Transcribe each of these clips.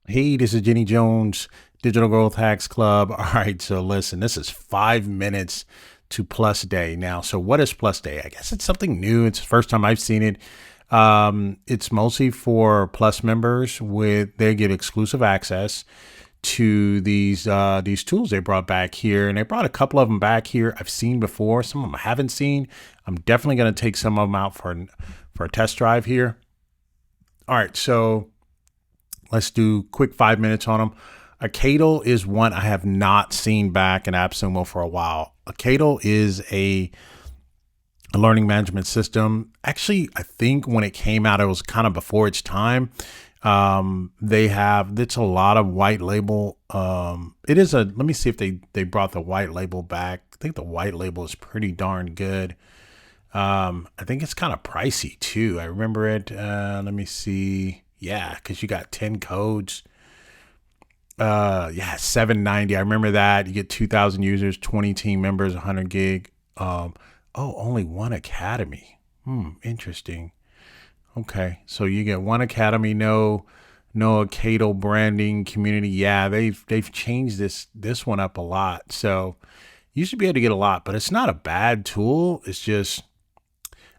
Hey, this is Jenny Jones, Digital Growth Hacks Club. All right, so listen, this is 5 minutes to Plus Day now. So what is Plus Day? I guess it's something new. It's the first time I've seen it. It's mostly for Plus members with they get exclusive access to these tools they brought back here, and they brought a couple of them back here. I've seen before. Some of them I haven't seen. I'm definitely going to take some of them out for a test drive here. All right, so let's do quick 5 minutes on them. Acadle is one I have not seen back in Appsumo for a while. Acadle is a learning management system. Actually, I think when it came out, it was kind of before its time. It's a lot of white label. Let me see if they brought the white label back. I think the white label is pretty darn good. I think it's kind of pricey too. I remember it. Let me see. Yeah, because you got 10 codes. Yeah, 790. I remember that. You get 2,000 users, 20 team members, 100 gig. Only one academy. Interesting. Okay, so you get one academy, no Acadle branding community. Yeah, they've changed this one up a lot. So you should be able to get a lot, but it's not a bad tool. It's just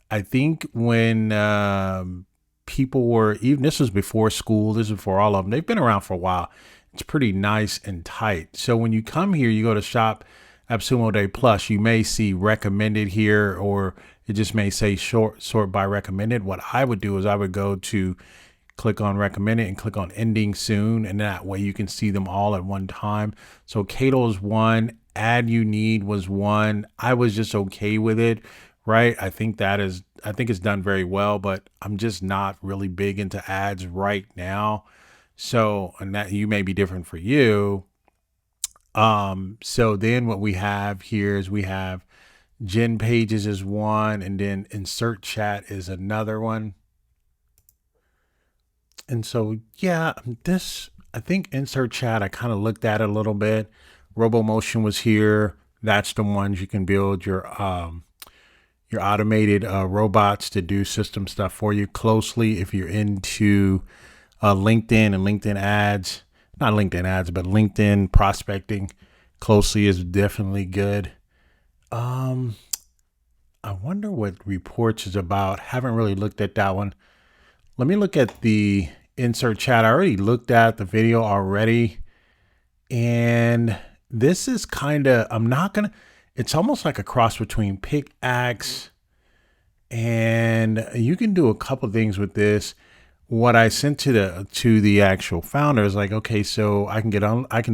I think when people were, even this was before school, this was before all of them, they've been around for a while. It's pretty nice and tight. So when you come here, you go to shop Appsumo Day Plus, you may see recommended here, or it just may say sort by recommended. What I would do is I would go to click on recommended and click on ending soon. And that way you can see them all at one time. So Acadle is one, Add You Need was one. I was just okay with it. Right. I think it's done very well, but I'm just not really big into ads right now. So, and that you may be different for you. So then what we have here is we have Gen Pages is one, and then InsertChat is another one. And so, yeah, I think InsertChat, I kind of looked at it a little bit. RoboMotion was here. That's the ones you can build your automated robots to do system stuff for you closely. If you're into LinkedIn and LinkedIn ads, not LinkedIn ads, but LinkedIn prospecting, closely is definitely good. I wonder what reports is about. Haven't really looked at that one. Let me look at the InsertChat. I already looked at the video already. And this is kind of, it's almost like a cross between pickaxe, and you can do a couple things with this. What I sent to the actual founder is like, okay, so I can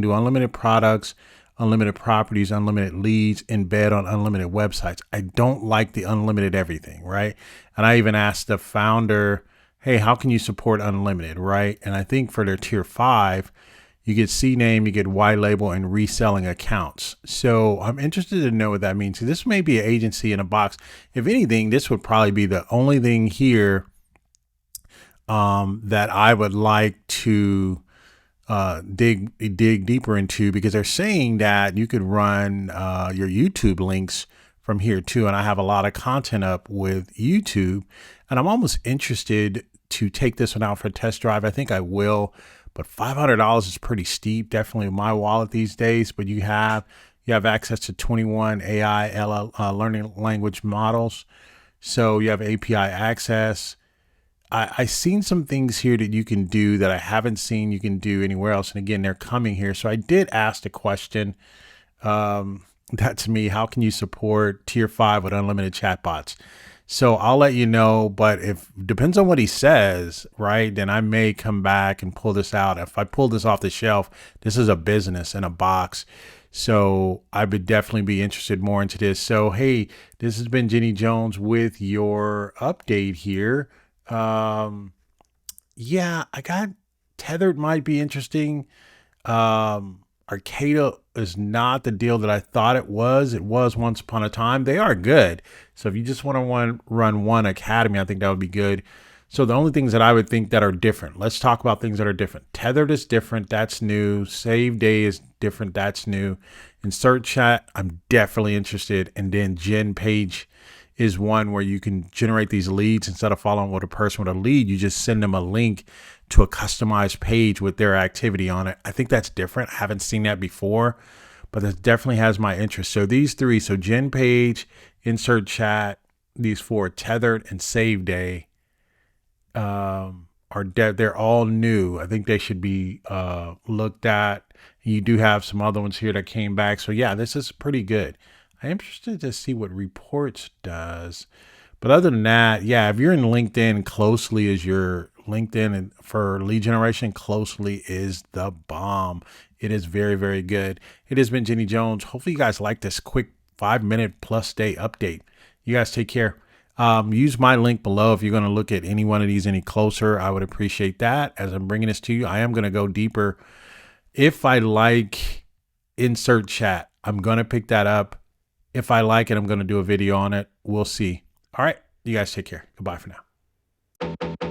do unlimited products, unlimited properties, unlimited leads, embed on unlimited websites. I don't like the unlimited everything, right? And I even asked the founder, hey, how can you support unlimited, right? And I think for their tier 5, you get CNAME, you get white label, and reselling accounts. So I'm interested to know what that means. So this may be an agency in a box. If anything, this would probably be the only thing here that I would like to dig deeper into, because they're saying that you could run your YouTube links from here too. And I have a lot of content up with YouTube, and I'm almost interested to take this one out for a test drive. I think I will. But $500 is pretty steep, definitely in my wallet these days. But you have access to 21 AI learning language models. So you have API access. I seen some things here that you can do that I haven't seen you can do anywhere else. And again, they're coming here. So I did ask the question, that's me, how can you support tier 5 with unlimited chatbots? So I'll let you know, but if depends on what he says, right, then I may come back and pull this out. If I pull this off the shelf, this is a business in a box. So I would definitely be interested more into this. So, hey, this has been Jenny Jones with your update here. Yeah, I got Tethered might be interesting. Arcada is not the deal that I thought it was. It was once upon a time. They are good. So if you just want to run one academy, I think that would be good. So the only things that I would think that are different, let's talk about things that are different. Tethered is different. That's new. Save Day is different. That's new. InsertChat, I'm definitely interested. And then Gen Page is one where you can generate these leads. Instead of following with a person with a lead, you just send them a link to a customized page with their activity on it. I think that's different. I haven't seen that before, but it definitely has my interest. So these three, so Gen Page, InsertChat, these four, Tethered and Save Day, they're all new. I think they should be looked at. You do have some other ones here that came back. So yeah, this is pretty good. I'm interested to see what Reports does. But other than that, yeah, if you're in LinkedIn, Closely is your LinkedIn, and for lead generation, Closely is the bomb. It is very, very good. It has been Jenny Jones. Hopefully you guys like this quick 5-minute plus day update. You guys take care. Use my link below if you're going to look at any one of these any closer. I would appreciate that. As I'm bringing this to you, I am going to go deeper. If I like InsertChat, I'm going to pick that up. If I like it, I'm going to do a video on it. We'll see. All right. You guys take care. Goodbye for now.